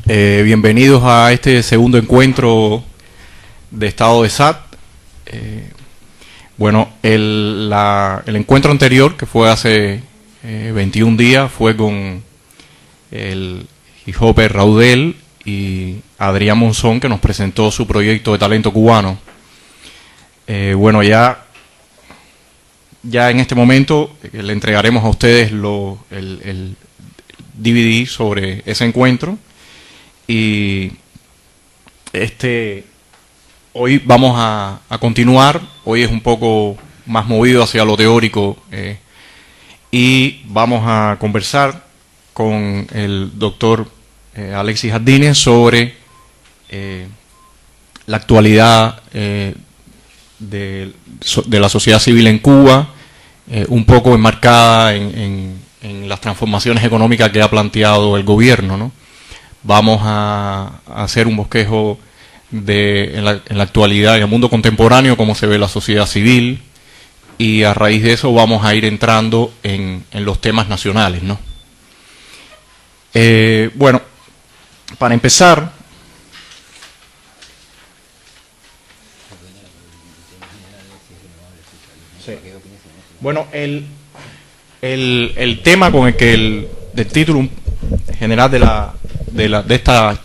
Bienvenidos a este segundo encuentro de Estado de SAT. El encuentro anterior, que fue hace 21 días, fue con el hip-hopper Raudel y Adrián Monzón, que nos presentó su proyecto de talento cubano. Ya en este momento le entregaremos a ustedes el DVD sobre ese encuentro. Y hoy vamos a continuar. Hoy es un poco más movido hacia lo teórico y vamos a conversar con el doctor Alexis Jardines sobre la actualidad de la sociedad civil en Cuba, un poco enmarcada en las transformaciones económicas que ha planteado el gobierno, ¿no? Vamos a hacer un bosquejo en la actualidad, en el mundo contemporáneo, cómo se ve la sociedad civil, y a raíz de eso vamos a ir entrando en los temas nacionales, ¿no? Para empezar, el tema con el que del título general de esta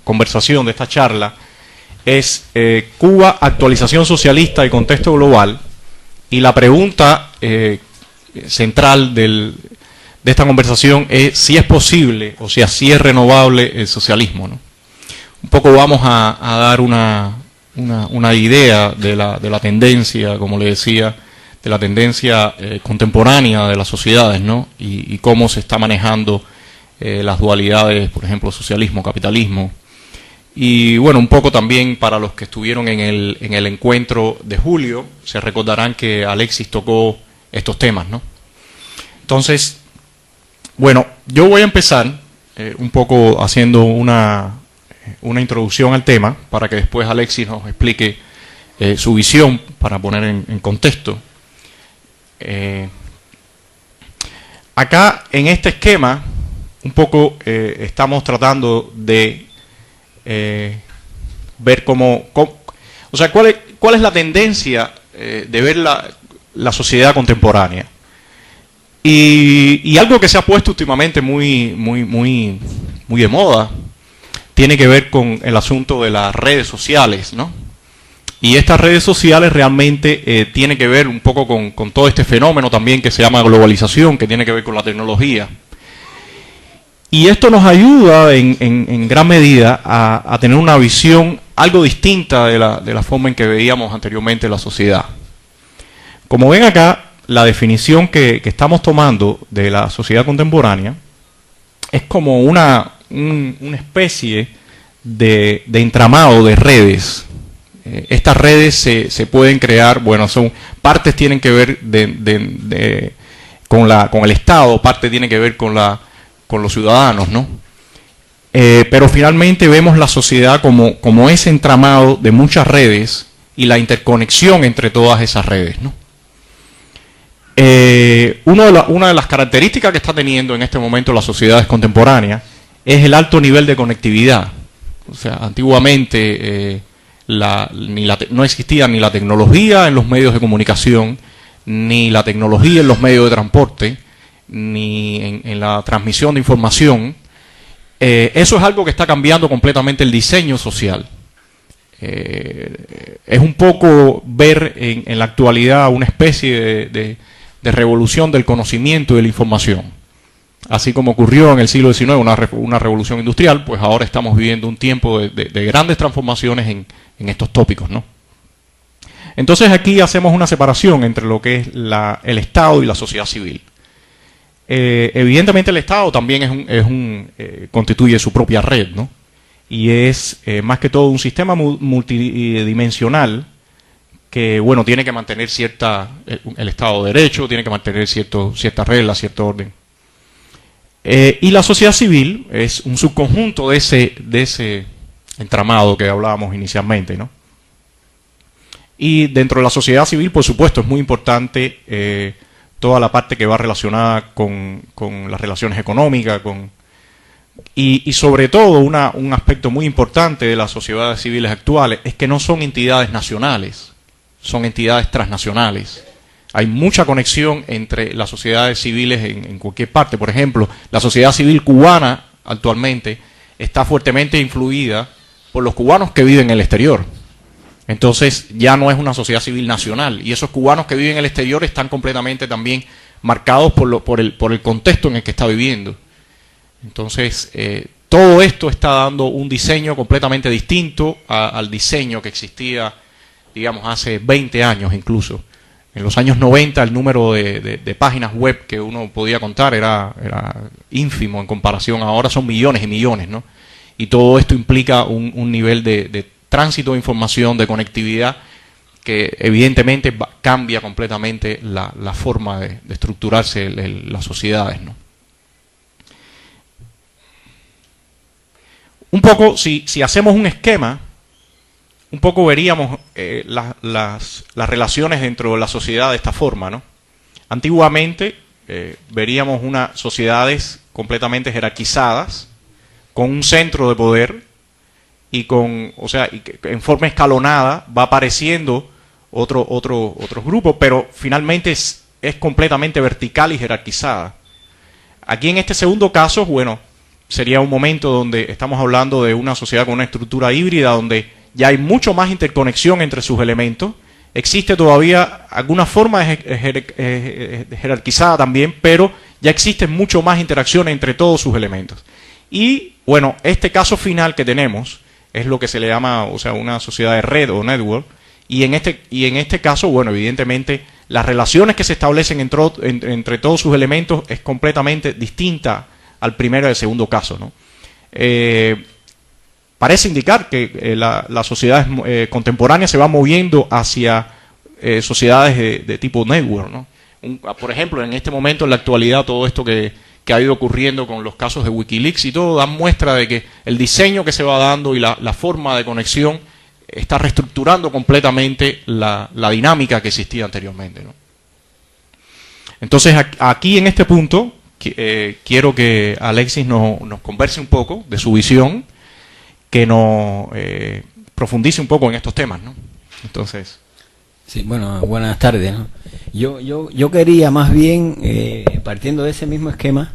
conversación, de esta charla, es Cuba, actualización socialista y contexto global. Y la pregunta central de esta conversación es si es posible, o sea, si es renovable el socialismo, ¿no? Un poco vamos a dar una idea de la tendencia, como le decía, de la tendencia contemporánea de las sociedades, ¿no? Y cómo se está manejando las dualidades, por ejemplo, socialismo, capitalismo. Y bueno, un poco también para los que estuvieron en el encuentro de julio, se recordarán que Alexis tocó estos temas, ¿no? Entonces, bueno, yo voy a empezar un poco haciendo una introducción al tema, para que después Alexis nos explique su visión, para poner en contexto. Acá, en este esquema, un poco estamos tratando de ver o sea, cuál es la tendencia de ver la sociedad contemporánea. Y algo que se ha puesto últimamente muy de moda tiene que ver con el asunto de las redes sociales, ¿no? Y estas redes sociales realmente tienen que ver un poco con todo este fenómeno también que se llama globalización, que tiene que ver con la tecnología. Y esto nos ayuda en gran medida a tener una visión algo distinta de la forma en que veíamos anteriormente la sociedad. Como ven acá, la definición que estamos tomando de la sociedad contemporánea es como una especie de entramado de redes. Estas redes se pueden crear, partes tienen que ver con el Estado, partes tienen que ver con los ciudadanos, ¿no? Pero finalmente vemos la sociedad como ese entramado de muchas redes y la interconexión entre todas esas redes, ¿no? Una de las características que está teniendo en este momento las sociedades contemporáneas es el alto nivel de conectividad. O sea, antiguamente no existía ni la tecnología en los medios de comunicación, ni la tecnología en los medios de transporte, ni en la transmisión de información. Eso es algo que está cambiando completamente el diseño social. Es un poco ver en la actualidad una especie de revolución del conocimiento y de la información. Así como ocurrió en el siglo XIX una revolución industrial, pues ahora estamos viviendo un tiempo de grandes transformaciones en estos tópicos, ¿no? Entonces aquí hacemos una separación entre lo que es el Estado y la sociedad civil. Evidentemente el Estado también constituye su propia red, ¿no? Y es más que todo un sistema multidimensional que, tiene que mantener el Estado de Derecho, tiene que mantener ciertas reglas, cierto orden. Y la sociedad civil es un subconjunto de ese entramado que hablábamos inicialmente, ¿no? Y dentro de la sociedad civil, por supuesto, es muy importante toda la parte que va relacionada con las relaciones económicas, Y sobre todo, un aspecto muy importante de las sociedades civiles actuales es que no son entidades nacionales, son entidades transnacionales. Hay mucha conexión entre las sociedades civiles en cualquier parte. Por ejemplo, la sociedad civil cubana actualmente está fuertemente influida por los cubanos que viven en el exterior. Entonces ya no es una sociedad civil nacional. Y esos cubanos que viven en el exterior están completamente también marcados por el contexto en el que está viviendo. Entonces, todo esto está dando un diseño completamente distinto al diseño que existía, digamos, hace 20 años incluso. En los años 90 el número de páginas web que uno podía contar era ínfimo en comparación. Ahora son millones y millones, ¿no? Y todo esto implica un nivel de tránsito de información, de conectividad, que evidentemente cambia completamente la forma de estructurarse las sociedades, ¿no? Un poco, si hacemos un esquema, un poco veríamos las relaciones dentro de la sociedad de esta forma, ¿no? Antiguamente veríamos unas sociedades completamente jerarquizadas, con un centro de poder y que en forma escalonada va apareciendo otros grupos, pero finalmente es completamente vertical y jerarquizada. Aquí en este segundo caso, bueno, sería un momento donde estamos hablando de una sociedad con una estructura híbrida, donde ya hay mucho más interconexión entre sus elementos. Existe todavía alguna forma jerarquizada también, pero ya existe mucho más interacción entre todos sus elementos. Y, bueno, este caso final que tenemos es lo que se le llama, una sociedad de red o network. Y en este caso, bueno, evidentemente, las relaciones que se establecen entre todos sus elementos es completamente distinta al primero y al segundo caso, ¿no? Parece indicar que las sociedades contemporáneas se van moviendo hacia sociedades de tipo network, ¿no? Por ejemplo, en este momento, en la actualidad, todo esto que ha ido ocurriendo con los casos de Wikileaks y todo, dan muestra de que el diseño que se va dando y la forma de conexión está reestructurando completamente la dinámica que existía anteriormente, ¿no? Entonces, aquí en este punto, quiero que Alexis nos converse un poco de su visión, que nos profundice un poco en estos temas, ¿no? Entonces... Sí, bueno, buenas tardes, ¿no? Yo quería más bien, partiendo de ese mismo esquema,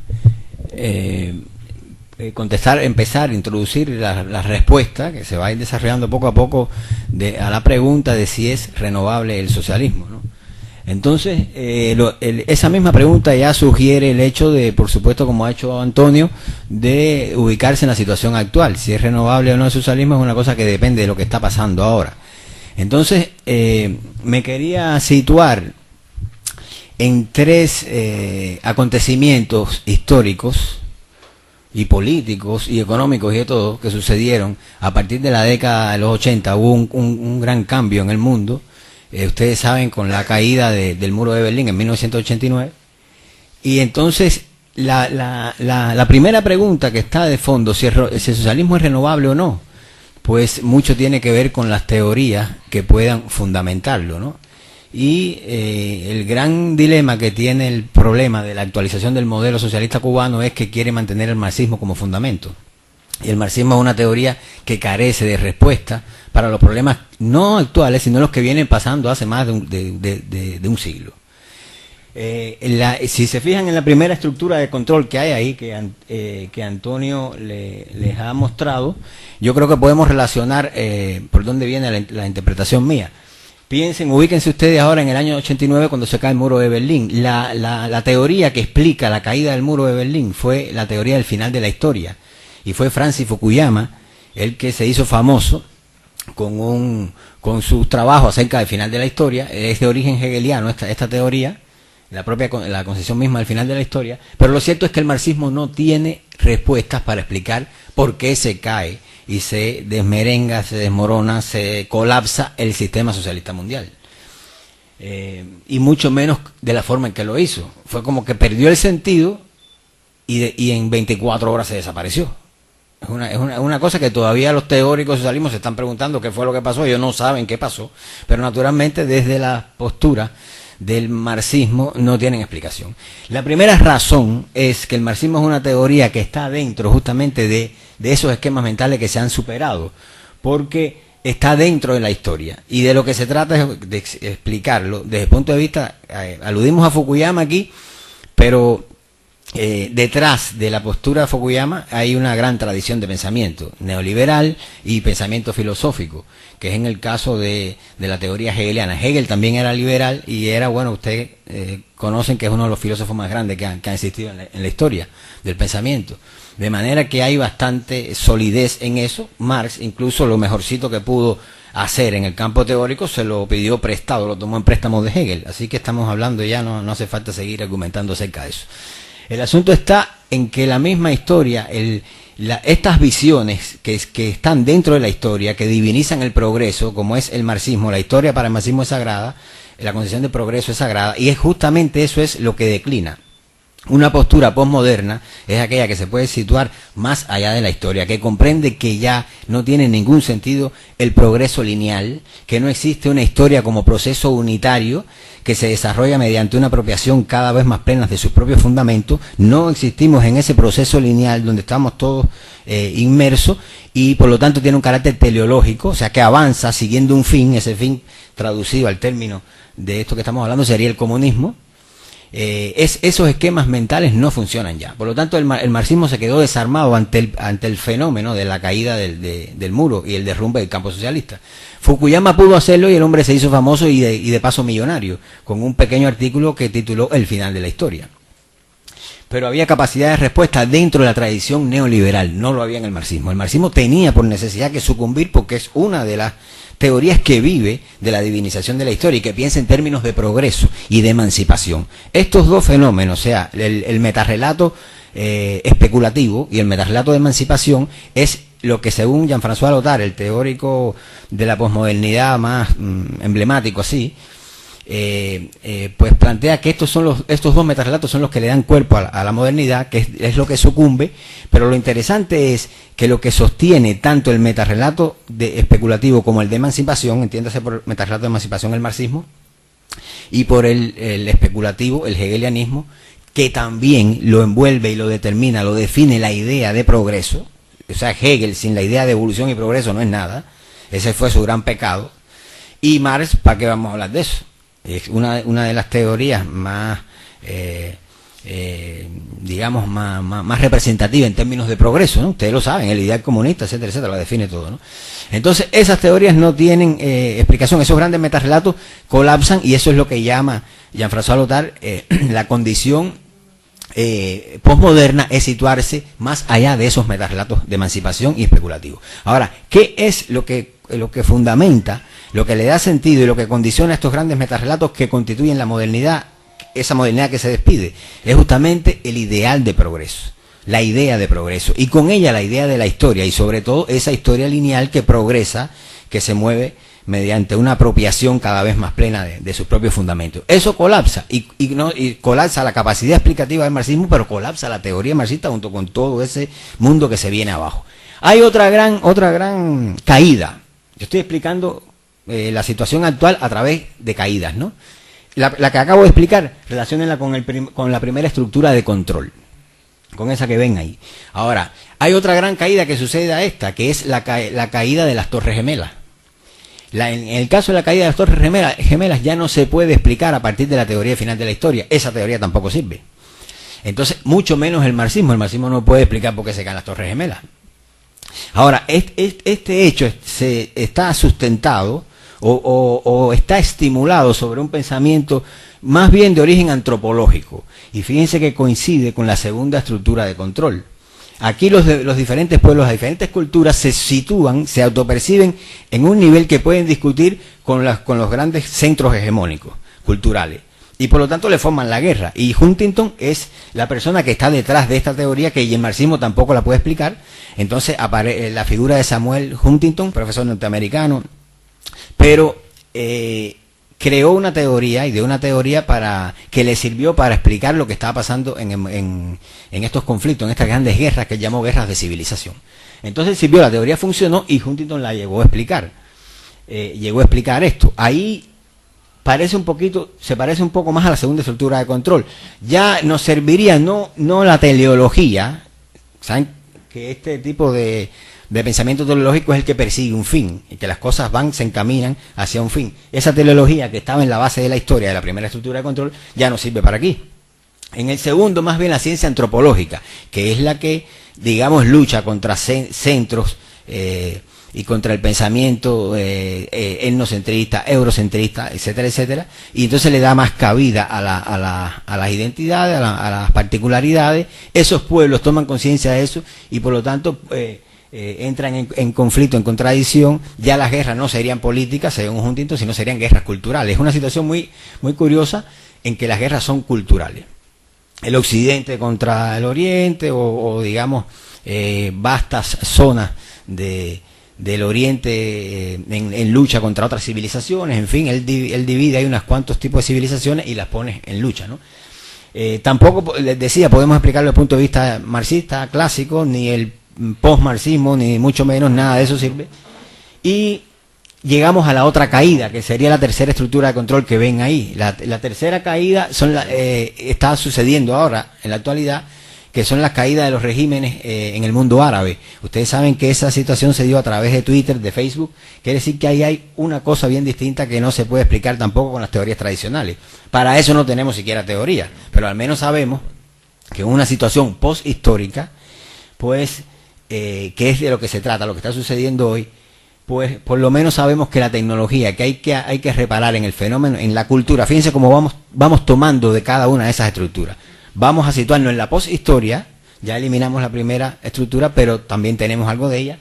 empezar a introducir la respuesta que se va a ir desarrollando poco a poco a la pregunta de si es renovable el socialismo, ¿no? Entonces, esa misma pregunta ya sugiere el hecho de, por supuesto, como ha hecho Antonio, de ubicarse en la situación actual. Si es renovable o no el socialismo es una cosa que depende de lo que está pasando ahora. Entonces, me quería situar en tres acontecimientos históricos y políticos y económicos y de todo que sucedieron a partir de la década de los 80. Hubo un gran cambio en el mundo. Ustedes saben, con la caída del muro de Berlín en 1989. Y entonces la primera pregunta que está de fondo, si el socialismo es renovable o no, pues mucho tiene que ver con las teorías que puedan fundamentarlo, ¿no? Y el gran dilema que tiene el problema de la actualización del modelo socialista cubano es que quiere mantener el marxismo como fundamento. Y el marxismo es una teoría que carece de respuesta para los problemas no actuales, sino los que vienen pasando hace más de un siglo. Si se fijan en la primera estructura de control que hay ahí, que Antonio les ha mostrado, yo creo que podemos relacionar por dónde viene la interpretación mía. Ubíquense ustedes ahora en el año 89 cuando se cae el muro de Berlín. La teoría que explica la caída del muro de Berlín fue la teoría del final de la historia. Y fue Francis Fukuyama el que se hizo famoso con sus trabajos acerca del final de la historia. Es de origen hegeliano esta teoría, la concepción misma del final de la historia. Pero lo cierto es que el marxismo no tiene respuestas para explicar por qué se cae y se desmerenga, se desmorona, se colapsa el sistema socialista mundial. Y mucho menos de la forma en que lo hizo. Fue como que perdió el sentido y en 24 horas se desapareció. Es una cosa que todavía los teóricos socialismo se están preguntando qué fue lo que pasó. Ellos no saben qué pasó, pero naturalmente desde la postura del marxismo no tienen explicación. La primera razón es que el marxismo es una teoría que está dentro justamente de esos esquemas mentales que se han superado, porque está dentro de la historia, y de lo que se trata es de explicarlo desde el punto de vista, aludimos a Fukuyama aquí, pero detrás de la postura de Fukuyama hay una gran tradición de pensamiento neoliberal y pensamiento filosófico, que es en el caso de la teoría hegeliana. Hegel también era liberal y era, bueno, ustedes conocen que es uno de los filósofos más grandes que han existido en la historia del pensamiento. De manera que hay bastante solidez en eso. Marx, incluso lo mejorcito que pudo hacer en el campo teórico, se lo pidió prestado, lo tomó en préstamo de Hegel. Así que estamos hablando ya, no hace falta seguir argumentando acerca de eso. El asunto está en que la misma historia, estas visiones que están dentro de la historia, que divinizan el progreso, como es el marxismo, la historia para el marxismo es sagrada, la concepción de progreso es sagrada, y es justamente eso es lo que declina. Una postura posmoderna es aquella que se puede situar más allá de la historia, que comprende que ya no tiene ningún sentido el progreso lineal, que no existe una historia como proceso unitario que se desarrolla mediante una apropiación cada vez más plena de sus propios fundamentos. No existimos en ese proceso lineal donde estamos todos inmersos, y por lo tanto tiene un carácter teleológico, o sea que avanza siguiendo un fin. Ese fin, traducido al término de esto que estamos hablando, sería el comunismo. Esos esquemas mentales no funcionan ya. Por lo tanto, el marxismo se quedó desarmado ante el fenómeno de la caída del muro y el derrumbe del campo socialista. Fukuyama pudo hacerlo y el hombre se hizo famoso y de paso millonario, con un pequeño artículo que tituló El final de la historia. Pero había capacidad de respuesta dentro de la tradición neoliberal, no lo había en el marxismo. El marxismo tenía por necesidad que sucumbir, porque es una de las teorías que vive de la divinización de la historia y que piensa en términos de progreso y de emancipación. Estos dos fenómenos, o sea, el metarrelato especulativo y el metarrelato de emancipación, es lo que, según Jean-François Lyotard, el teórico de la posmodernidad más emblemático así, pues plantea que estos dos metarrelatos son los que le dan cuerpo a la modernidad, que es lo que sucumbe. Pero lo interesante es que lo que sostiene tanto el metarrelato especulativo como el de emancipación, entiéndase por metarrelato de emancipación el marxismo, y por el especulativo el hegelianismo, que también lo envuelve y lo determina, lo define la idea de progreso. O sea, Hegel sin la idea de evolución y progreso no es nada. Ese fue su gran pecado. Y Marx, ¿para qué vamos a hablar de eso? Es una de las teorías más, digamos, más representativas en términos de progreso, ¿no? Ustedes lo saben, el ideal comunista, etcétera, etcétera, lo define todo, ¿no? Entonces, esas teorías no tienen explicación. Esos grandes metarrelatos colapsan, y eso es lo que llama Jean-François Lyotard la condición posmoderna, es situarse más allá de esos metarrelatos de emancipación y especulativo. Ahora, ¿qué es lo que fundamenta, lo que le da sentido y lo que condiciona estos grandes metarrelatos que constituyen la modernidad, esa modernidad que se despide? Es justamente el ideal de progreso, la idea de progreso, y con ella la idea de la historia, y sobre todo esa historia lineal que progresa, que se mueve mediante una apropiación cada vez más plena de sus propios fundamentos. Eso colapsa, y colapsa la capacidad explicativa del marxismo, pero colapsa la teoría marxista junto con todo ese mundo que se viene abajo. Hay otra gran caída. Yo estoy explicando la situación actual a través de caídas, ¿no? La que acabo de explicar, relaciónenla con la primera estructura de control, con esa que ven ahí. Ahora, hay otra gran caída que sucede a esta, que es la caída de las Torres Gemelas. En el caso de la caída de las Torres Gemelas ya no se puede explicar a partir de la teoría final de la historia. Esa teoría tampoco sirve. Entonces, mucho menos el marxismo. El marxismo no puede explicar por qué se caen las Torres Gemelas. Ahora, este hecho está sustentado o está estimulado sobre un pensamiento más bien de origen antropológico. Y fíjense que coincide con la segunda estructura de control. Aquí los diferentes pueblos, las diferentes culturas se sitúan, se autoperciben en un nivel que pueden discutir con los grandes centros hegemónicos culturales. Y por lo tanto le forman la guerra. Y Huntington es la persona que está detrás de esta teoría, que el marxismo tampoco la puede explicar. Entonces aparece la figura de Samuel Huntington, profesor norteamericano, pero creó una teoría, ideó una teoría que le sirvió para explicar lo que estaba pasando en estos conflictos, en estas grandes guerras que él llamó guerras de civilización. Entonces sirvió, la teoría funcionó y Huntington la llegó a explicar. Llegó a explicar esto. Ahí se parece un poco más a la segunda estructura de control. Ya nos serviría no la teleología, ¿saben? Que este tipo de pensamiento teleológico es el que persigue un fin, y que las cosas se encaminan hacia un fin. Esa teleología que estaba en la base de la historia de la primera estructura de control ya no sirve para aquí. En el segundo, más bien la ciencia antropológica, que es la que, digamos, lucha contra centros y contra el pensamiento etnocentrista, eurocentrista, etcétera, etcétera, y entonces le da más cabida a las identidades, a las particularidades. Esos pueblos toman conciencia de eso y por lo tanto entran en conflicto, en contradicción. Ya las guerras no serían políticas, serían un juntito, sino serían guerras culturales. Es una situación muy, muy curiosa en que las guerras son culturales. El occidente contra el oriente o digamos, vastas zonas del oriente en lucha contra otras civilizaciones. En fin, él divide, hay unos cuantos tipos de civilizaciones y las pone en lucha, ¿no? Tampoco, les decía, podemos explicarlo desde el punto de vista marxista clásico, ni el post-marxismo, ni mucho menos, nada de eso sirve. Y llegamos a la otra caída, que sería la tercera estructura de control que ven ahí. La tercera caída está sucediendo ahora, en la actualidad, que son las caídas de los regímenes en el mundo árabe. Ustedes saben que esa situación se dio a través de Twitter, de Facebook. Quiere decir que ahí hay una cosa bien distinta que no se puede explicar tampoco con las teorías tradicionales. Para eso no tenemos siquiera teoría, pero al menos sabemos que en una situación post-histórica, pues, que es de lo que se trata, lo que está sucediendo hoy, pues por lo menos sabemos que la tecnología, que hay que reparar en el fenómeno, en la cultura. Fíjense cómo vamos tomando de cada una de esas estructuras. Vamos a situarnos en la posthistoria, ya eliminamos la primera estructura, pero también tenemos algo de ella.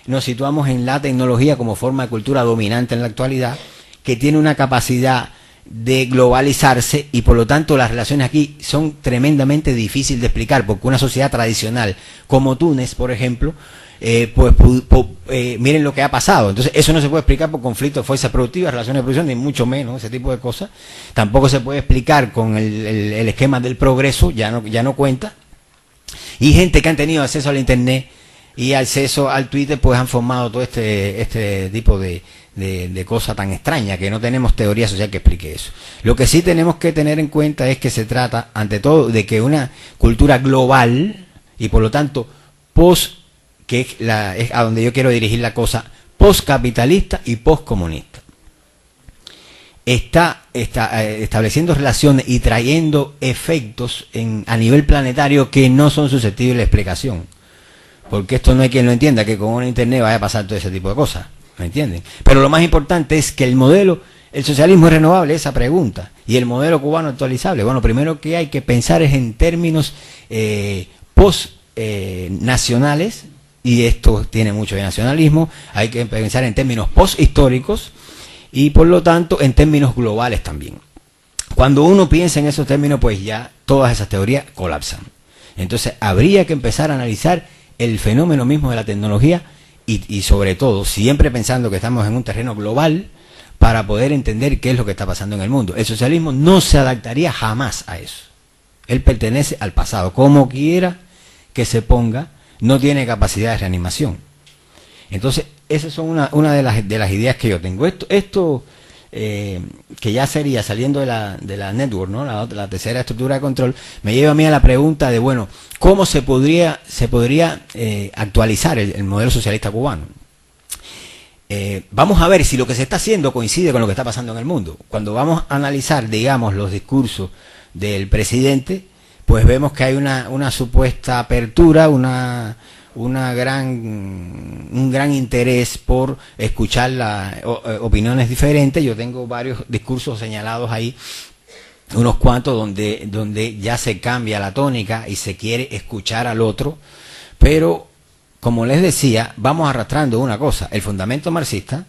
Nos situamos en la tecnología como forma de cultura dominante en la actualidad, que tiene una capacidad de globalizarse y por lo tanto las relaciones aquí son tremendamente difíciles de explicar, porque una sociedad tradicional como Túnez, por ejemplo, miren lo que ha pasado. Entonces eso no se puede explicar por conflictos de fuerzas productivas, relaciones de producción, ni mucho menos ese tipo de cosas. Tampoco se puede explicar con el esquema del progreso, ya no cuenta. Y gente que han tenido acceso al internet y acceso al Twitter, pues han formado todo este tipo de cosa tan extraña, que no tenemos teoría social que explique eso. Lo que sí tenemos que tener en cuenta es que se trata, ante todo, de que una cultura global, y por lo tanto que es a donde yo quiero dirigir la cosa, postcapitalista y postcomunista, está estableciendo relaciones y trayendo efectos a nivel planetario que no son susceptibles de explicación, porque esto no hay quien lo entienda, que con un internet vaya a pasar todo ese tipo de cosas, ¿me entienden? Pero lo más importante es que el socialismo es renovable, esa pregunta, y el modelo cubano actualizable. Bueno, primero que hay que pensar es en términos nacionales, y esto tiene mucho de nacionalismo. Hay que pensar en términos posthistóricos y por lo tanto en términos globales también. Cuando uno piensa en esos términos, pues ya todas esas teorías colapsan. Entonces habría que empezar a analizar el fenómeno mismo de la tecnología y sobre todo siempre pensando que estamos en un terreno global para poder entender qué es lo que está pasando en el mundo. El socialismo no se adaptaría jamás a eso. Él pertenece al pasado, como quiera que se ponga, no tiene capacidad de reanimación. Entonces, esas son una de las ideas que yo tengo. Esto que ya sería saliendo de la network, ¿no? La tercera estructura de control, me lleva a mí a la pregunta de, bueno, ¿cómo se podría actualizar el modelo socialista cubano? Vamos a ver si lo que se está haciendo coincide con lo que está pasando en el mundo. Cuando vamos a analizar, digamos, los discursos del presidente, pues vemos que hay una supuesta apertura, un gran interés por escuchar opiniones diferentes. Yo tengo varios discursos señalados ahí, unos cuantos donde ya se cambia la tónica y se quiere escuchar al otro, pero como les decía, vamos arrastrando una cosa, el fundamento marxista,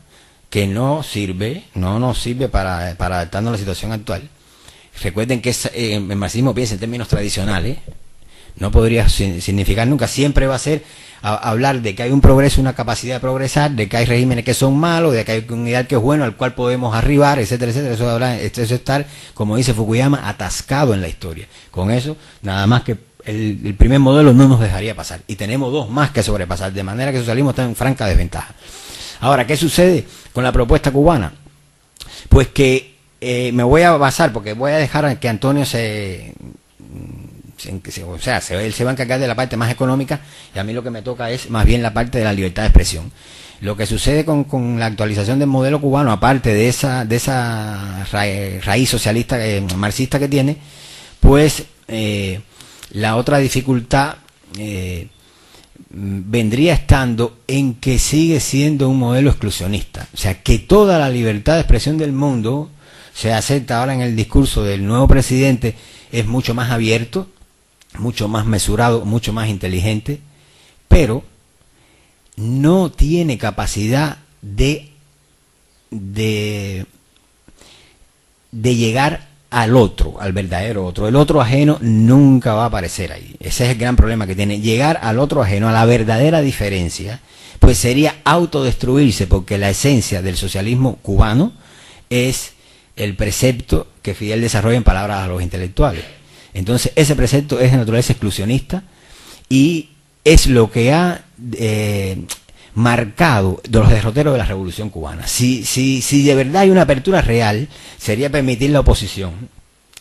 que no nos sirve para adaptarnos a la situación actual. Recuerden que el marxismo piensa en términos tradicionales, no podría significar nunca, siempre va a ser hablar de que hay un progreso, una capacidad de progresar, de que hay regímenes que son malos, de que hay un ideal que es bueno, al cual podemos arribar, etcétera, etcétera. Eso es estar, como dice Fukuyama, atascado en la historia. Con eso, nada más que el primer modelo no nos dejaría pasar, y tenemos dos más que sobrepasar, de manera que el socialismo está en franca desventaja. Ahora, ¿qué sucede con la propuesta cubana? Pues que me voy a basar, porque voy a dejar que Antonio él se va a encargar de la parte más económica, y a mí lo que me toca es más bien la parte de la libertad de expresión. Lo que sucede con la actualización del modelo cubano, aparte de esa raíz socialista, marxista que tiene, pues la otra dificultad vendría estando en que sigue siendo un modelo exclusionista. O sea, que toda la libertad de expresión del mundo se acepta ahora en el discurso del nuevo presidente, es mucho más abierto, mucho más mesurado, mucho más inteligente, pero no tiene capacidad de llegar al otro, al verdadero otro. El otro ajeno nunca va a aparecer ahí. Ese es el gran problema que tiene. Llegar al otro ajeno, a la verdadera diferencia, pues sería autodestruirse, porque la esencia del socialismo cubano es el precepto que Fidel desarrolla en palabras a los intelectuales. Entonces, ese precepto es de naturaleza exclusionista y es lo que ha marcado de los derroteros de la Revolución Cubana. Si de verdad hay una apertura real, sería permitir la oposición,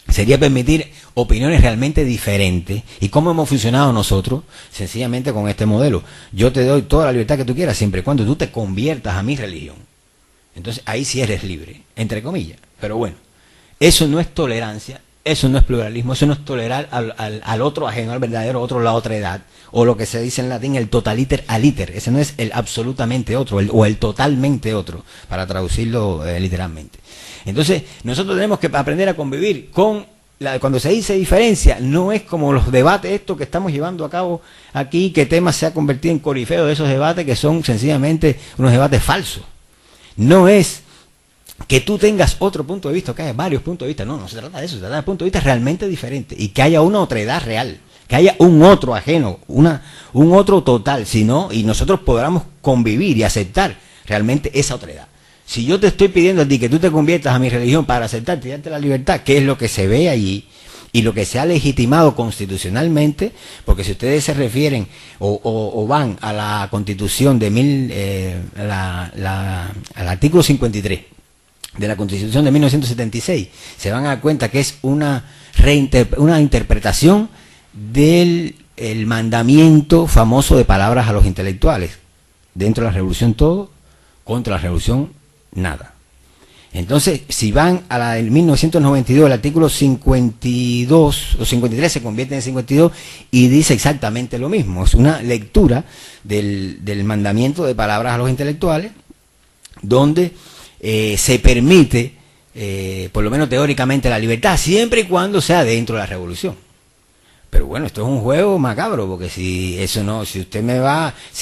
sería permitir opiniones realmente diferentes. ¿Y cómo hemos funcionado nosotros? Sencillamente con este modelo. Yo te doy toda la libertad que tú quieras, siempre y cuando tú te conviertas a mi religión. Entonces ahí sí eres libre, entre comillas. Pero bueno, eso no es tolerancia, eso no es pluralismo, eso no es tolerar al otro ajeno, al verdadero otro, la otra edad, o lo que se dice en latín el totaliter aliter. Ese no es el absolutamente otro, o el totalmente otro, para traducirlo literalmente. Entonces, nosotros tenemos que aprender a convivir con cuando se dice diferencia, no es como los debates estos que estamos llevando a cabo aquí, que temas se ha convertido en corifeo de esos debates que son sencillamente unos debates falsos. No es que tú tengas otro punto de vista, que haya varios puntos de vista. No se trata de eso, se trata de puntos de vista realmente diferentes y que haya una otredad real, que haya un otro ajeno, un otro total, sino, y nosotros podamos convivir y aceptar realmente esa otredad. Si yo te estoy pidiendo a ti que tú te conviertas a mi religión para aceptarte y darte la libertad, que es lo que se ve allí y lo que se ha legitimado constitucionalmente, porque si ustedes se refieren o van a la Constitución de al artículo 53 de la Constitución de 1976, se van a dar cuenta que es una interpretación del mandamiento famoso de palabras a los intelectuales. Dentro de la revolución todo, contra la revolución nada. Entonces, si van a la del 1992, el artículo 52 o 53 se convierte en 52 y dice exactamente lo mismo. Es una lectura del mandamiento de palabras a los intelectuales, donde se permite, por lo menos teóricamente, la libertad, siempre y cuando sea dentro de la revolución. Pero bueno, esto es un juego macabro, porque si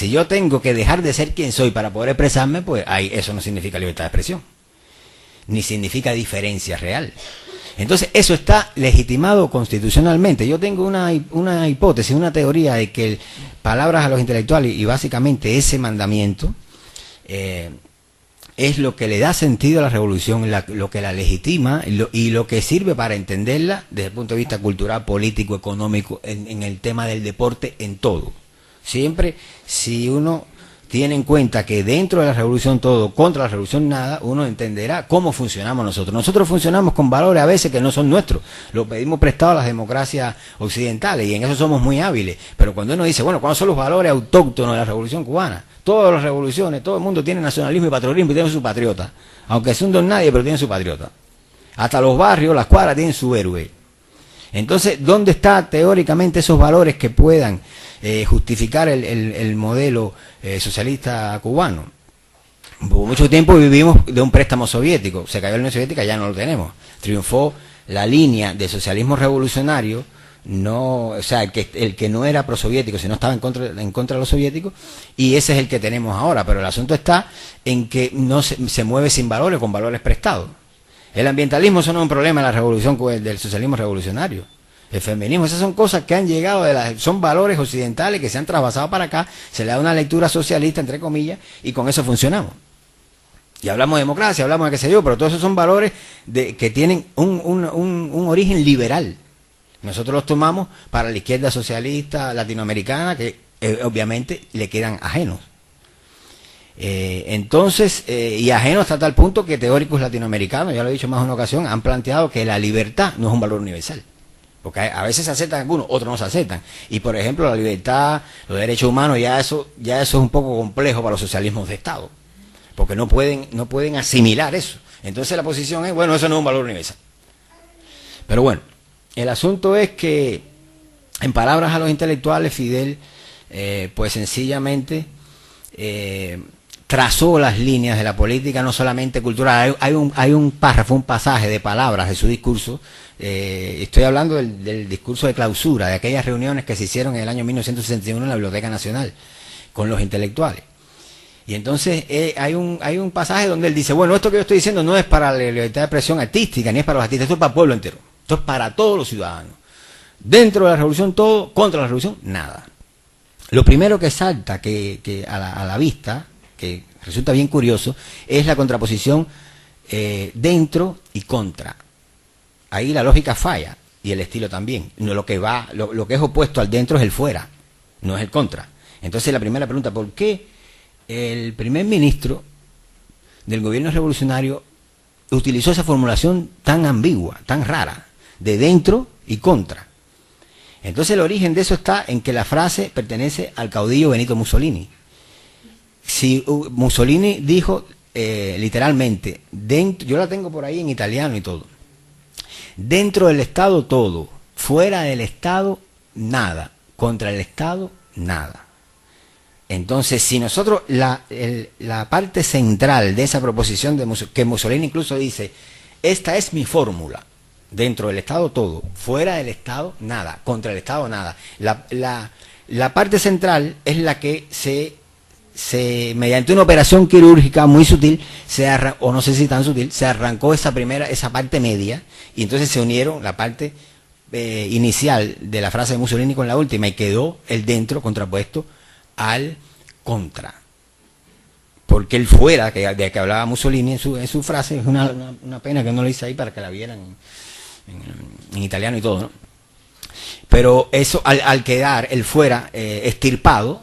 yo tengo que dejar de ser quien soy para poder expresarme, pues eso no significa libertad de expresión, ni significa diferencia real. Entonces, eso está legitimado constitucionalmente. Yo tengo una hipótesis, una teoría de que palabras a los intelectuales y básicamente ese mandamiento es lo que le da sentido a la revolución, lo que la legitima y lo que sirve para entenderla desde el punto de vista cultural, político, económico, en el tema del deporte, en todo. Siempre, si uno tiene en cuenta que dentro de la revolución todo, contra la revolución nada, uno entenderá cómo funcionamos nosotros. Nosotros funcionamos con valores a veces que no son nuestros, los pedimos prestados a las democracias occidentales y en eso somos muy hábiles. Pero cuando uno dice, bueno, ¿cuáles son los valores autóctonos de la revolución cubana? Todas las revoluciones, todo el mundo tiene nacionalismo y patriotismo y tiene su patriota. Aunque es un don nadie, pero tiene su patriota. Hasta los barrios, las cuadras tienen su héroe. Entonces, ¿dónde está teóricamente esos valores que puedan justificar el modelo socialista cubano? Por mucho tiempo vivimos de un préstamo soviético. Se cayó la Unión Soviética, ya no lo tenemos. Triunfó la línea de socialismo revolucionario, el que no era prosoviético, sino estaba en contra de los soviéticos, y ese es el que tenemos ahora. Pero el asunto está en que no se mueve sin valores, con valores prestados. El ambientalismo, eso no es un problema de la revolución del socialismo revolucionario. El feminismo, esas son cosas que han llegado son valores occidentales que se han trasvasado para acá, se le da una lectura socialista, entre comillas, y con eso funcionamos. Y hablamos de democracia, hablamos de qué sé yo, pero todos esos son valores que tienen un origen liberal. Nosotros los tomamos para la izquierda socialista latinoamericana, que obviamente le quedan ajenos. Entonces, y ajeno hasta tal punto que teóricos latinoamericanos, ya lo he dicho más de una ocasión, han planteado que la libertad no es un valor universal. Porque a veces se aceptan algunos, otros no se aceptan. Y por ejemplo, la libertad, los derechos humanos, ya eso es un poco complejo para los socialismos de Estado. Porque no pueden asimilar eso. Entonces la posición es, bueno, eso no es un valor universal. Pero bueno, el asunto es que, en palabras a los intelectuales, Fidel, pues sencillamente trazó las líneas de la política, no solamente cultural. Hay un párrafo, un pasaje de palabras de su discurso. Estoy hablando del discurso de clausura, de aquellas reuniones que se hicieron en el año 1961 en la Biblioteca Nacional con los intelectuales. Y entonces hay un pasaje donde él dice, bueno, esto que yo estoy diciendo no es para la libertad de expresión artística, ni es para los artistas, esto es para el pueblo entero, esto es para todos los ciudadanos. Dentro de la revolución todo, contra la revolución nada. Lo primero que salta que a la vista, que resulta bien curioso, es la contraposición dentro y contra. Ahí la lógica falla y el estilo también. Lo que es opuesto al dentro es el fuera, no es el contra. Entonces la primera pregunta, ¿por qué el primer ministro del gobierno revolucionario utilizó esa formulación tan ambigua, tan rara, de dentro y contra? Entonces el origen de eso está en que la frase pertenece al caudillo Benito Mussolini. Si Mussolini dijo literalmente, dentro, yo la tengo por ahí en italiano y todo, dentro del Estado todo, fuera del Estado nada, contra el Estado nada. Entonces, si nosotros, la parte central de esa proposición que Mussolini incluso dice, esta es mi fórmula, dentro del Estado todo, fuera del Estado nada, contra el Estado nada. La parte central es la que mediante una operación quirúrgica muy sutil, o no sé si tan sutil, se arrancó esa parte media, y entonces se unieron la parte inicial de la frase de Mussolini con la última, y quedó el dentro contrapuesto al contra. Porque el fuera, de que hablaba Mussolini en su frase, es una pena que no lo hice ahí para que la vieran en italiano y todo, ¿no? Pero eso, al quedar el fuera extirpado,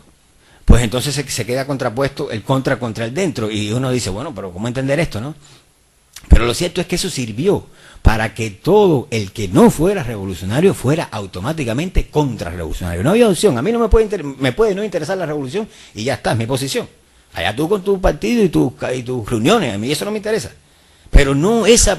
pues entonces se queda contrapuesto el contra el dentro, y uno dice, bueno, pero ¿cómo entender esto, no? Pero lo cierto es que eso sirvió para que todo el que no fuera revolucionario fuera automáticamente contrarrevolucionario. No había opción. A mí no me puede no interesar la revolución y ya está, es mi posición. Allá tú con tu partido y tus reuniones, a mí eso no me interesa. Pero no, esa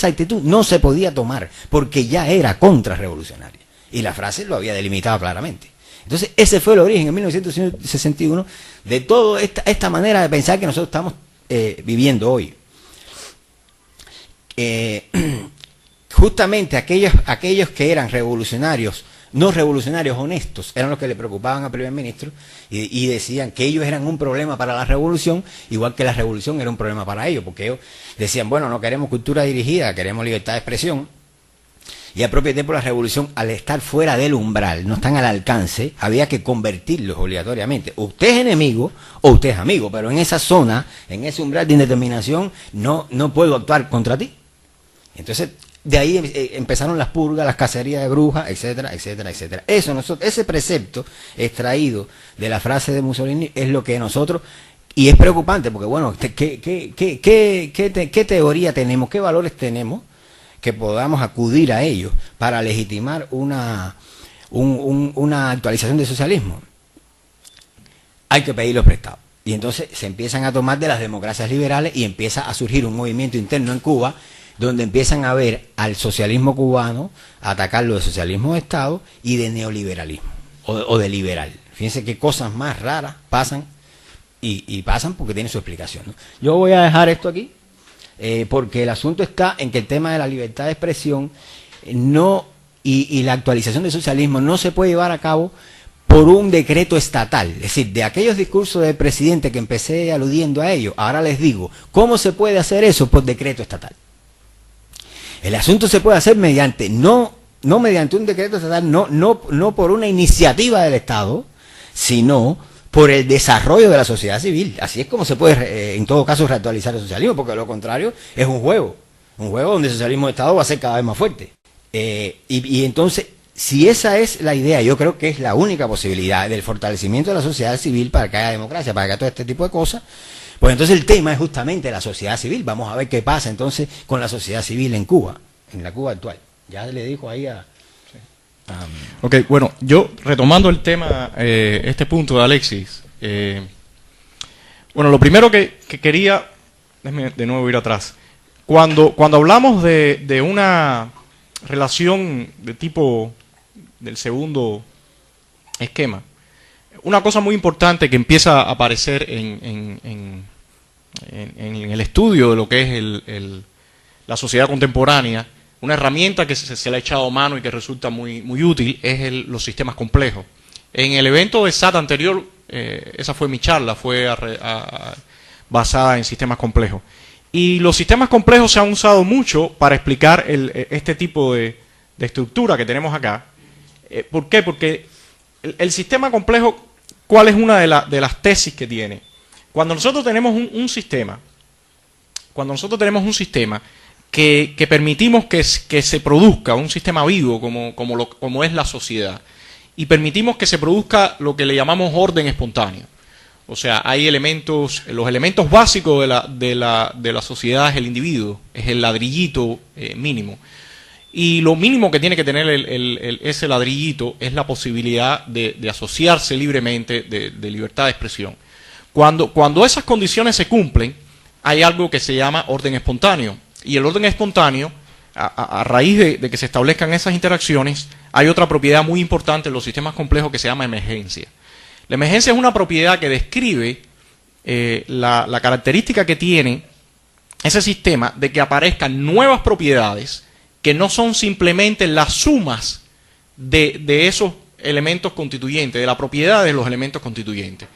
actitud no se podía tomar porque ya era contrarrevolucionaria. Y la frase lo había delimitado claramente. Entonces ese fue el origen en 1961 de toda esta manera de pensar que nosotros estamos viviendo hoy. Justamente aquellos que eran revolucionarios, no revolucionarios honestos, eran los que le preocupaban al primer ministro y decían que ellos eran un problema para la revolución, igual que la revolución era un problema para ellos, porque ellos decían, bueno, no queremos cultura dirigida, queremos libertad de expresión. Y al propio tiempo la revolución, al estar fuera del umbral, no están al alcance, había que convertirlos obligatoriamente. Usted es enemigo o usted es amigo, pero en esa zona, en ese umbral de indeterminación, no puedo actuar contra ti. Entonces, de ahí empezaron las purgas, las cacerías de brujas, etcétera, etcétera, etcétera. Ese precepto extraído de la frase de Mussolini es lo que nosotros, y es preocupante, porque bueno, ¿qué teoría tenemos, qué valores tenemos que podamos acudir a ellos para legitimar una actualización del socialismo? Hay que pedirlos prestados. Y entonces se empiezan a tomar de las democracias liberales y empieza a surgir un movimiento interno en Cuba donde empiezan a ver al socialismo cubano, a atacarlo de socialismo de Estado y de neoliberalismo, o de liberal. Fíjense qué cosas más raras pasan, y pasan porque tienen su explicación, ¿no? Yo voy a dejar esto aquí, porque el asunto está en que el tema de la libertad de expresión y la actualización del socialismo no se puede llevar a cabo por un decreto estatal. Es decir, de aquellos discursos del presidente que empecé aludiendo a ellos, ahora les digo, ¿cómo se puede hacer eso? Por decreto estatal. El asunto se puede hacer mediante, no mediante un decreto estatal, no por una iniciativa del Estado, sino por el desarrollo de la sociedad civil. Así es como se puede, en todo caso, reactualizar el socialismo, porque lo contrario es un juego donde el socialismo de Estado va a ser cada vez más fuerte. Y entonces, si esa es la idea, yo creo que es la única posibilidad del fortalecimiento de la sociedad civil para que haya democracia, para que haya todo este tipo de cosas. Pues entonces el tema es justamente la sociedad civil. Vamos a ver qué pasa entonces con la sociedad civil en Cuba, en la Cuba actual. Ya le dijo ahí a... Ok, bueno, yo retomando el tema, este punto de Alexis, bueno, lo primero que quería, déjame de nuevo ir atrás, cuando hablamos de una relación de tipo del segundo esquema, una cosa muy importante que empieza a aparecer en el estudio de lo que es la sociedad contemporánea, una herramienta que se le ha echado mano y que resulta muy útil es los sistemas complejos. En el evento de SAT anterior, esa fue mi charla, fue basada en sistemas complejos. Y los sistemas complejos se han usado mucho para explicar este tipo de estructura que tenemos acá. ¿Por qué? Porque el sistema complejo, ¿cuál es una de las tesis que tiene? Cuando nosotros tenemos un sistema, que permitimos que se produzca un sistema vivo como es la sociedad, y permitimos que se produzca lo que le llamamos orden espontáneo. O sea, hay los elementos básicos de la sociedad es el individuo, es el ladrillito mínimo. Y lo mínimo que tiene que tener ese ladrillito es la posibilidad de asociarse libremente, de libertad de expresión. Cuando esas condiciones se cumplen, hay algo que se llama orden espontáneo. Y el orden espontáneo, a raíz de que se establezcan esas interacciones, hay otra propiedad muy importante en los sistemas complejos que se llama emergencia. La emergencia es una propiedad que describe la característica que tiene ese sistema de que aparezcan nuevas propiedades que no son simplemente las sumas de esos elementos constituyentes, de la propiedad de los elementos constituyentes.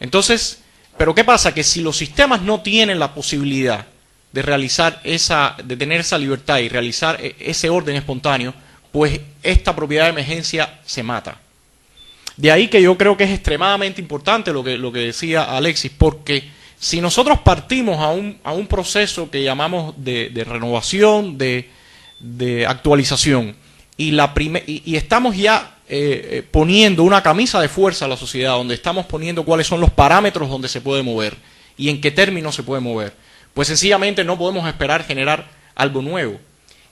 Entonces, ¿pero qué pasa? Que si los sistemas no tienen la posibilidad de de tener esa libertad y realizar ese orden espontáneo, pues esta propiedad de emergencia se mata. De ahí que yo creo que es extremadamente importante lo que decía Alexis, porque si nosotros partimos a un proceso que llamamos de renovación, de actualización, y estamos ya poniendo una camisa de fuerza a la sociedad, donde estamos poniendo cuáles son los parámetros donde se puede mover y en qué términos se puede mover, pues sencillamente no podemos esperar generar algo nuevo.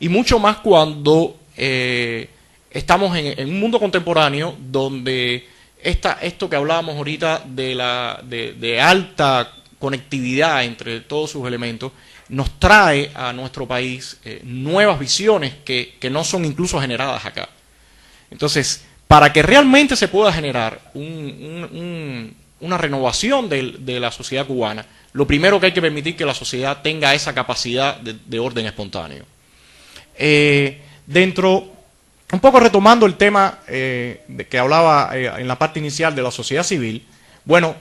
Y mucho más cuando estamos en un mundo contemporáneo donde esto que hablábamos ahorita de alta conectividad entre todos sus elementos nos trae a nuestro país nuevas visiones que no son incluso generadas acá. Entonces, para que realmente se pueda generar una renovación de la sociedad cubana, lo primero que hay que permitir que la sociedad tenga esa capacidad de orden espontáneo. Un poco retomando el tema de que hablaba en la parte inicial de la sociedad civil, bueno,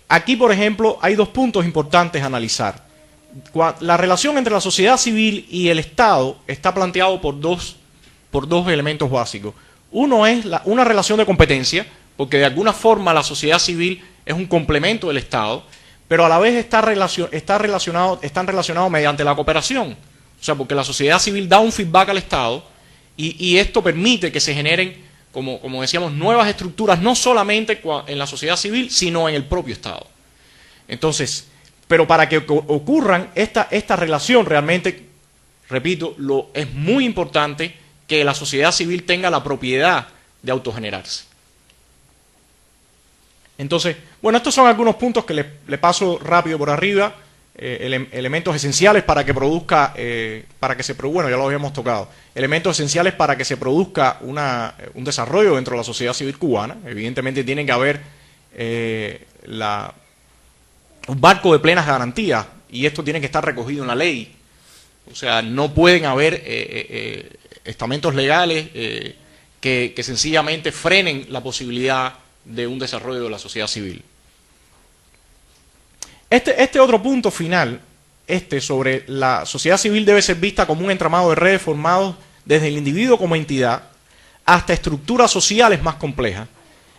aquí por ejemplo hay dos puntos importantes a analizar. La relación entre la sociedad civil y el Estado está planteado por dos elementos básicos. Uno es una relación de competencia, porque de alguna forma la sociedad civil es un complemento del Estado, pero a la vez están relacionados mediante la cooperación. O sea, porque la sociedad civil da un feedback al Estado y esto permite que se generen, como decíamos, nuevas estructuras, no solamente en la sociedad civil, sino en el propio Estado. Entonces, pero para que ocurran esta relación realmente, repito, es muy importante que la sociedad civil tenga la propiedad de autogenerarse. Entonces, bueno, estos son algunos puntos que le paso rápido por arriba, elementos esenciales para que produzca, bueno, ya lo habíamos tocado, elementos esenciales para que se produzca un desarrollo dentro de la sociedad civil cubana. Evidentemente tiene que haber un marco de plenas garantías, y esto tiene que estar recogido en la ley. O sea, no pueden haber estamentos legales que sencillamente frenen la posibilidad de un desarrollo de la sociedad civil. Este otro punto final, sobre la sociedad civil, debe ser vista como un entramado de redes formados desde el individuo como entidad hasta estructuras sociales más complejas,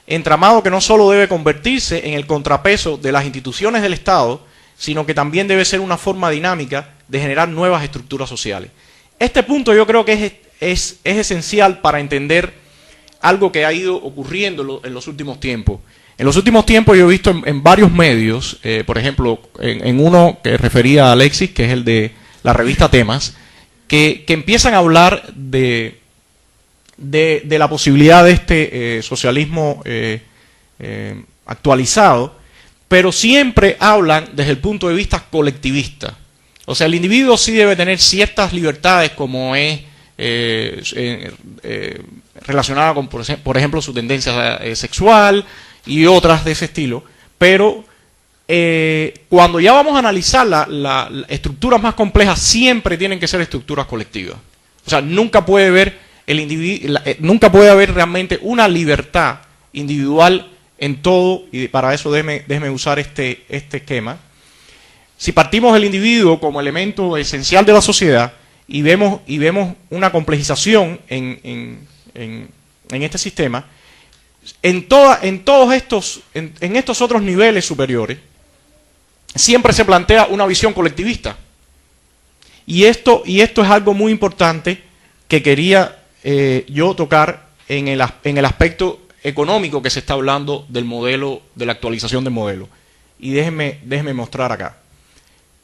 entramado que no solo debe convertirse en el contrapeso de las instituciones del Estado, sino que también debe ser una forma dinámica de generar nuevas estructuras sociales. Este punto yo creo que es esencial para entender algo que ha ido ocurriendo en los últimos tiempos. En los últimos tiempos yo he visto en varios medios, por ejemplo, en uno que refería a Alexis, que es el de la revista Temas, que empiezan a hablar de la posibilidad de este socialismo actualizado, pero siempre hablan desde el punto de vista colectivista. O sea, el individuo sí debe tener ciertas libertades, como es relacionada con, por ejemplo, su tendencia sexual y otras de ese estilo, pero cuando ya vamos a analizar las estructuras más complejas, siempre tienen que ser estructuras colectivas. O sea, nunca puede haber nunca puede haber realmente una libertad individual en todo, y para eso déjeme usar este esquema. Si partimos del individuo como elemento esencial de la sociedad y vemos una complejización en este sistema, en estos otros niveles superiores, siempre se plantea una visión colectivista. Y esto es algo muy importante que quería yo tocar en el aspecto económico que se está hablando del modelo, de la actualización del modelo. Y déjenme mostrar acá.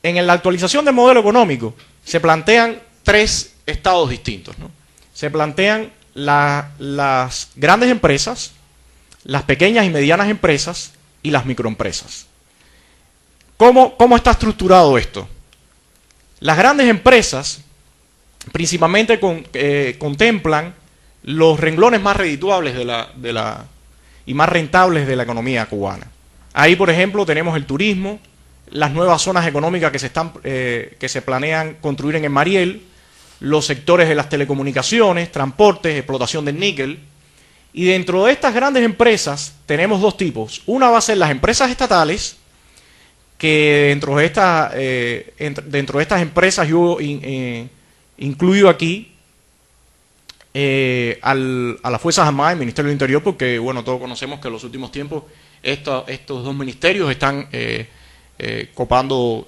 En la actualización del modelo económico se plantean tres estados distintos, ¿no? Se plantean las grandes empresas, las pequeñas y medianas empresas y las microempresas. ¿Cómo está estructurado esto? Las grandes empresas principalmente contemplan los renglones más redituables y más rentables de la economía cubana. Ahí, por ejemplo, tenemos el turismo, las nuevas zonas económicas que se planean construir en el Mariel, los sectores de las telecomunicaciones, transportes, explotación del níquel. Y dentro de estas grandes empresas tenemos dos tipos. Una va a ser las empresas estatales, que dentro de estas empresas yo incluyo aquí a las Fuerzas Armadas y el Ministerio del Interior, porque bueno, todos conocemos que en los últimos tiempos estos dos ministerios están copando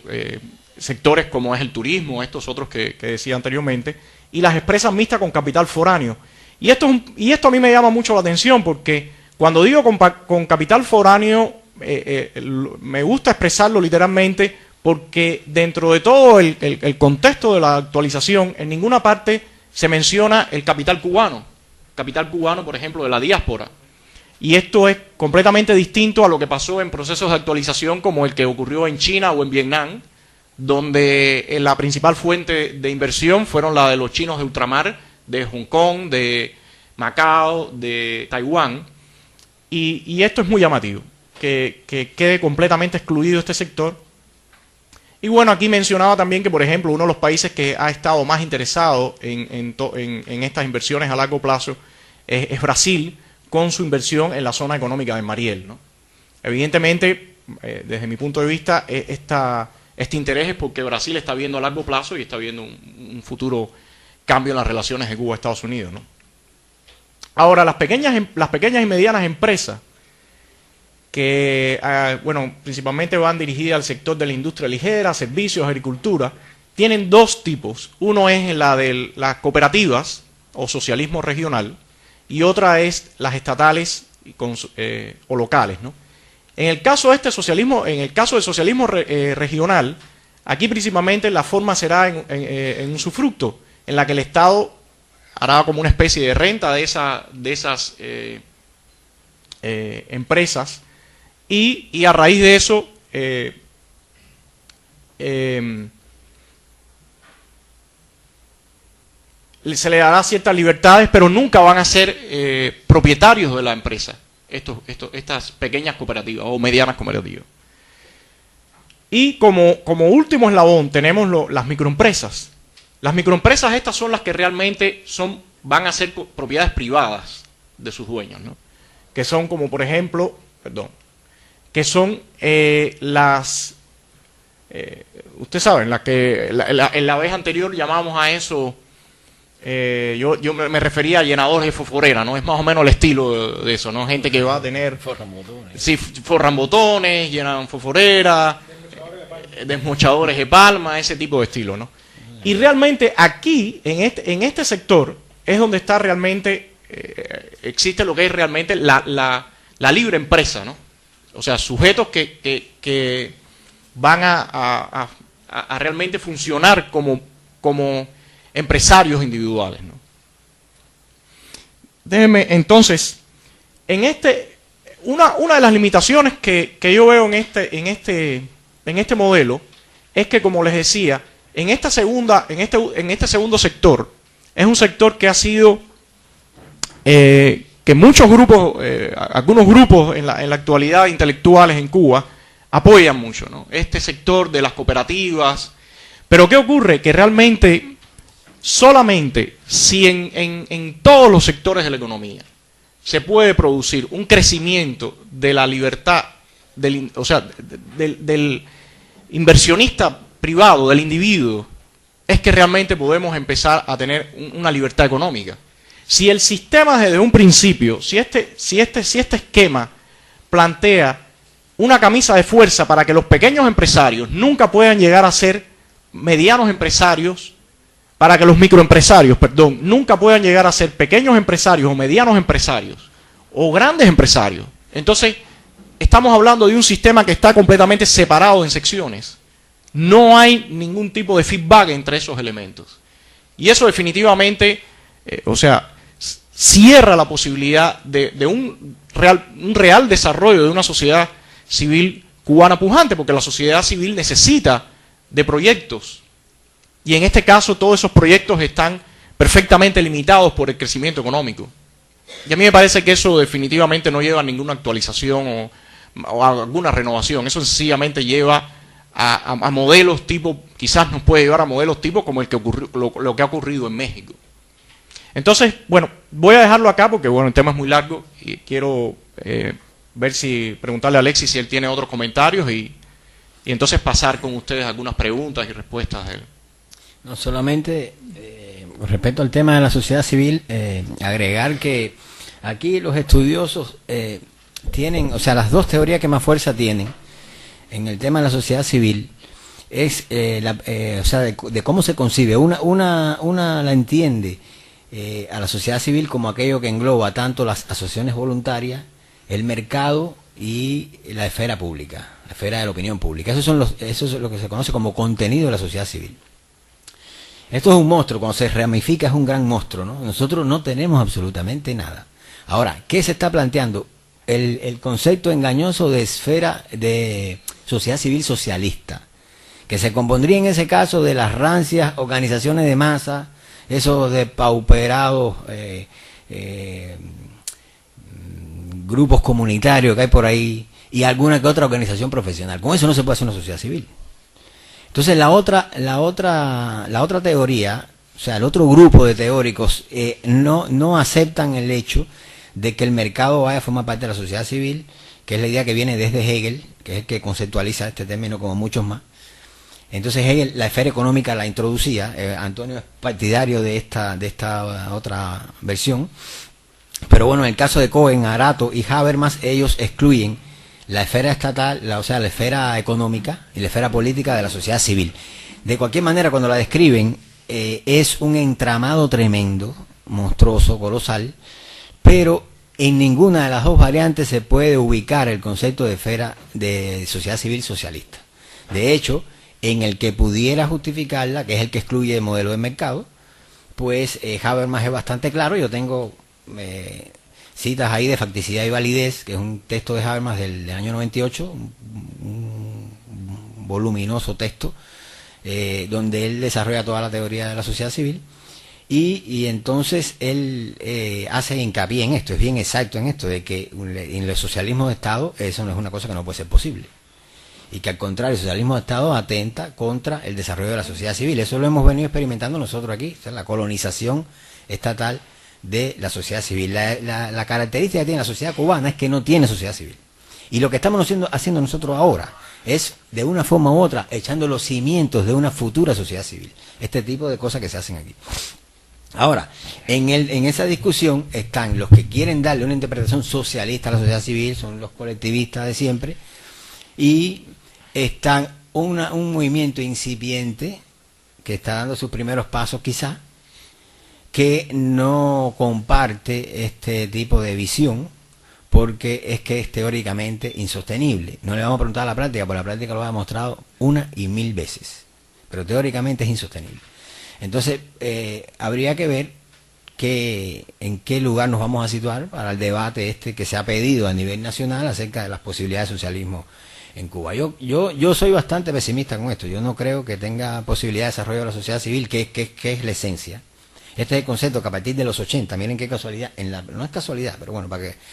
sectores como es el turismo, estos otros que decía anteriormente, y las empresas mixtas con capital foráneo. Y esto a mí me llama mucho la atención, porque cuando digo con capital foráneo, me gusta expresarlo literalmente, porque dentro de todo el contexto de la actualización, en ninguna parte se menciona el capital cubano, por ejemplo, de la diáspora. Y esto es completamente distinto a lo que pasó en procesos de actualización como el que ocurrió en China o en Vietnam, donde la principal fuente de inversión fueron la de los chinos de ultramar, de Hong Kong, de Macao, de Taiwán. Y esto es muy llamativo, que quede completamente excluido este sector. Y bueno, aquí mencionaba también que, por ejemplo, uno de los países que ha estado más interesado en estas inversiones a largo plazo es Brasil, con su inversión en la zona económica de Mariel, ¿no? Evidentemente, desde mi punto de vista, este interés es porque Brasil está viendo a largo plazo y está viendo un futuro cambio en las relaciones de Cuba y Estados Unidos, ¿no? Ahora, las pequeñas y medianas empresas, que bueno, principalmente van dirigidas al sector de la industria ligera, servicios, agricultura, tienen dos tipos. Uno es la de las cooperativas o socialismo regional, y otra es las estatales o locales, ¿no? En el caso del socialismo regional, aquí principalmente la forma será en usufructo, en la que el Estado hará como una especie de renta de esas empresas, y a raíz de eso se le dará ciertas libertades, pero nunca van a ser propietarios de la empresa, estas pequeñas cooperativas o medianas cooperativas. Y como último eslabón tenemos las microempresas. Las microempresas estas son las que realmente van a ser propiedades privadas de sus dueños, ¿no? Que son como, por ejemplo, que son ustedes saben, en la vez anterior llamábamos a eso, yo me refería a llenadores de fosforera, ¿no? Es más o menos el estilo de eso, ¿no? Gente que va a tener... Forran botones. Sí, forran botones, llenan fosforera, desmochadores de palma, ese tipo de estilo, ¿no? Y realmente aquí, en este sector, es donde está realmente, existe lo que es realmente la libre empresa, ¿no? O sea, sujetos que van a realmente funcionar como empresarios individuales, ¿no? Déjenme, entonces, una de las limitaciones que yo veo en este modelo es que, como les decía, en este segundo sector, es un sector que ha sido, que muchos grupos, algunos grupos en la actualidad intelectuales en Cuba, apoyan mucho, ¿no? Este sector de las cooperativas. Pero ¿qué ocurre? Que realmente solamente si en todos los sectores de la economía se puede producir un crecimiento de la libertad, del inversionista privado, del individuo, es que realmente podemos empezar a tener una libertad económica. Si el sistema desde un principio, si este esquema plantea una camisa de fuerza para que los pequeños empresarios nunca puedan llegar a ser medianos empresarios, para que los microempresarios, perdón, nunca puedan llegar a ser pequeños empresarios o medianos empresarios o grandes empresarios, entonces estamos hablando de un sistema que está completamente separado en secciones. No hay ningún tipo de feedback entre esos elementos. Y eso definitivamente, cierra la posibilidad de un real desarrollo de una sociedad civil cubana pujante, porque la sociedad civil necesita de proyectos. Y en este caso todos esos proyectos están perfectamente limitados por el crecimiento económico. Y a mí me parece que eso definitivamente no lleva a ninguna actualización o a alguna renovación. Eso sencillamente lleva a modelos tipo, quizás nos puede llevar a modelos tipo como el que ocurrió, lo que ha ocurrido en México. Entonces, bueno, voy a dejarlo acá porque bueno, el tema es muy largo y quiero preguntarle a Alexis si él tiene otros comentarios y entonces pasar con ustedes algunas preguntas y respuestas de él. No solamente respecto al tema de la sociedad civil, agregar que aquí los estudiosos tienen, o sea, las dos teorías que más fuerza tienen en el tema de la sociedad civil es, de cómo se concibe. Una la entiende a la sociedad civil como aquello que engloba tanto las asociaciones voluntarias, el mercado y la esfera pública, la esfera de la opinión pública. Eso es lo que se conoce como contenido de la sociedad civil. Esto es un monstruo, cuando se ramifica es un gran monstruo, ¿no? Nosotros no tenemos absolutamente nada. Ahora, ¿qué se está planteando? El concepto engañoso de esfera de sociedad civil socialista, que se compondría en ese caso de las rancias organizaciones de masa, esos depauperados grupos comunitarios que hay por ahí y alguna que otra organización profesional. Con eso no se puede hacer una sociedad civil. Entonces la otra teoría, o sea, el otro grupo de teóricos no aceptan el hecho de que el mercado vaya a formar parte de la sociedad civil, que es la idea que viene desde Hegel, que es el que conceptualiza este término como muchos más. Entonces Hegel la esfera económica la introducía, Antonio es partidario de esta otra versión, pero bueno, en el caso de Cohen, Arato y Habermas, ellos excluyen la esfera estatal, la esfera económica y la esfera política de la sociedad civil. De cualquier manera, cuando la describen, es un entramado tremendo, monstruoso, colosal, pero en ninguna de las dos variantes se puede ubicar el concepto de esfera de sociedad civil socialista. De hecho, en el que pudiera justificarla, que es el que excluye el modelo de mercado, pues Habermas es bastante claro. Yo tengo citas ahí de facticidad y validez, que es un texto de Habermas del año 98, un voluminoso texto, donde él desarrolla toda la teoría de la sociedad civil, y entonces él hace hincapié en esto, es bien exacto en esto, de que en el socialismo de Estado eso no es una cosa que no puede ser posible, y que al contrario, el socialismo de Estado atenta contra el desarrollo de la sociedad civil. Eso lo hemos venido experimentando nosotros aquí, o sea, la colonización estatal de la sociedad civil. La característica que tiene la sociedad cubana es que no tiene sociedad civil. Y lo que estamos haciendo nosotros ahora es, de una forma u otra, echando los cimientos de una futura sociedad civil. Este tipo de cosas que se hacen aquí. Ahora, en esa discusión están los que quieren darle una interpretación socialista a la sociedad civil, son los colectivistas de siempre, y están un movimiento incipiente que está dando sus primeros pasos quizá, que no comparte este tipo de visión, porque es que es teóricamente insostenible. No le vamos a preguntar a la práctica, porque la práctica lo ha demostrado una y mil veces, pero teóricamente es insostenible. Entonces, habría que ver en qué lugar nos vamos a situar para el debate que se ha pedido a nivel nacional acerca de las posibilidades de socialismo en Cuba. Yo soy bastante pesimista con esto. Yo no creo que tenga posibilidad de desarrollo de la sociedad civil, que es la esencia. Este es el concepto que a partir de los 80, miren qué casualidad, no es casualidad, pero bueno,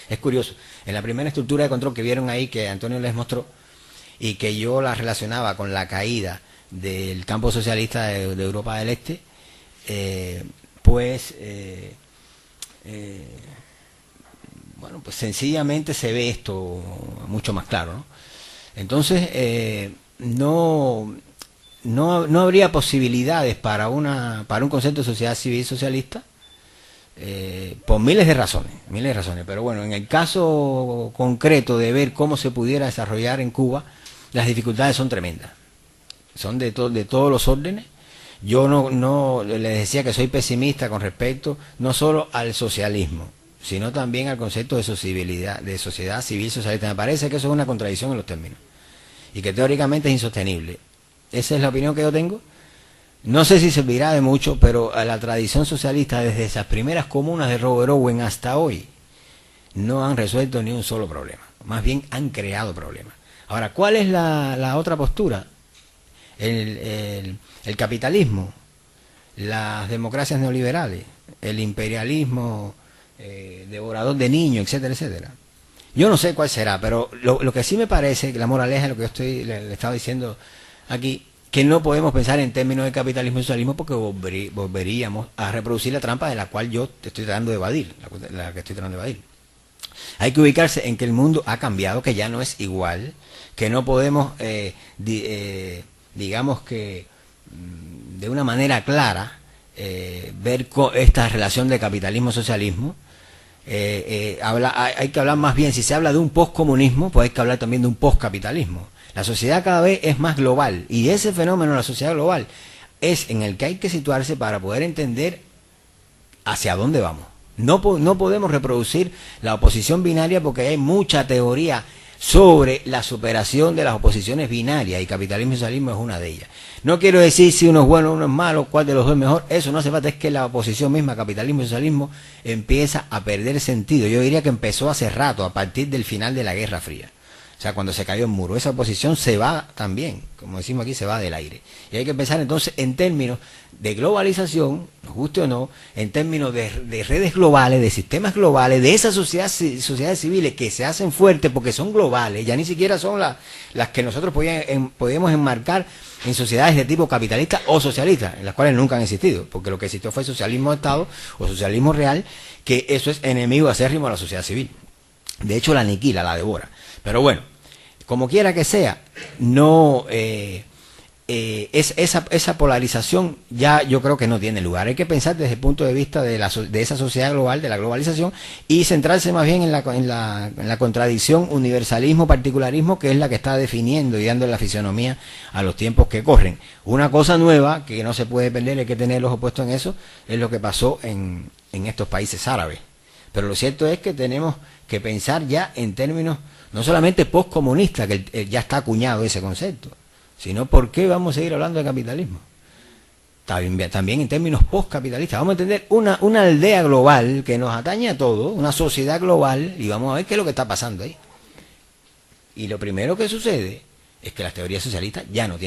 es curioso. En la primera estructura de control que vieron ahí, que Antonio les mostró, y que yo la relacionaba con la caída del campo socialista de Europa del Este, bueno, pues sencillamente se ve esto mucho más claro, ¿no? Entonces, no habría posibilidades para un concepto de sociedad civil socialista, por miles de razones, pero bueno, en el caso concreto de ver cómo se pudiera desarrollar en Cuba, las dificultades son tremendas, son de todos los órdenes. Yo no les decía que soy pesimista con respecto no solo al socialismo, sino también al concepto de sociedad civil socialista. Me parece que eso es una contradicción en los términos y que teóricamente es insostenible. Esa es la opinión que yo tengo. No sé si servirá de mucho, pero a la tradición socialista, desde esas primeras comunas de Robert Owen hasta hoy, no han resuelto ni un solo problema. Más bien han creado problemas. Ahora, ¿cuál es la otra postura? El capitalismo, las democracias neoliberales, el imperialismo devorador de niños, etcétera, etcétera. Yo no sé cuál será, pero lo que sí me parece, que la moraleja de lo que yo le estaba diciendo aquí, que no podemos pensar en términos de capitalismo y socialismo, porque volveríamos a reproducir la trampa de la cual yo te estoy tratando de evadir, la que estoy tratando de evadir. Hay que ubicarse en que el mundo ha cambiado, que ya no es igual, que no podemos, digamos que de una manera clara, ver esta relación de capitalismo-socialismo. Hay que hablar más bien, si se habla de un postcomunismo, pues hay que hablar también de un postcapitalismo. La sociedad cada vez es más global, y ese fenómeno de la sociedad global es en el que hay que situarse para poder entender hacia dónde vamos. No podemos reproducir la oposición binaria, porque hay mucha teoría sobre la superación de las oposiciones binarias, y capitalismo y socialismo es una de ellas. No quiero decir si uno es bueno o uno es malo, cuál de los dos es mejor, eso no hace falta, es que la oposición misma, capitalismo y socialismo, empieza a perder sentido. Yo diría que empezó hace rato, a partir del final de la Guerra Fría. O sea, cuando se cayó el muro, esa oposición se va también, como decimos aquí, se va del aire. Y hay que pensar entonces en términos de globalización, nos guste o no, en términos de redes globales, de sistemas globales, de esas sociedades civiles que se hacen fuertes porque son globales, ya ni siquiera son las que nosotros podíamos enmarcar en sociedades de tipo capitalista o socialista, en las cuales nunca han existido, porque lo que existió fue socialismo de Estado o socialismo real, que eso es enemigo acérrimo a la sociedad civil. De hecho, la aniquila, la devora. Pero bueno, como quiera que sea, esa polarización ya yo creo que no tiene lugar. Hay que pensar desde el punto de vista de esa sociedad global, de la globalización, y centrarse más bien en la contradicción universalismo-particularismo, que es la que está definiendo y dando la fisonomía a los tiempos que corren. Una cosa nueva que no se puede perder, hay que tener los opuestos en eso, es lo que pasó en estos países árabes. Pero lo cierto es que tenemos que pensar ya en términos no solamente postcomunistas, que ya está acuñado ese concepto, sino por qué vamos a seguir hablando de capitalismo. También en términos postcapitalistas. Vamos a entender una aldea global que nos atañe a todos, una sociedad global, y vamos a ver qué es lo que está pasando ahí. Y lo primero que sucede es que las teorías socialistas ya no tienen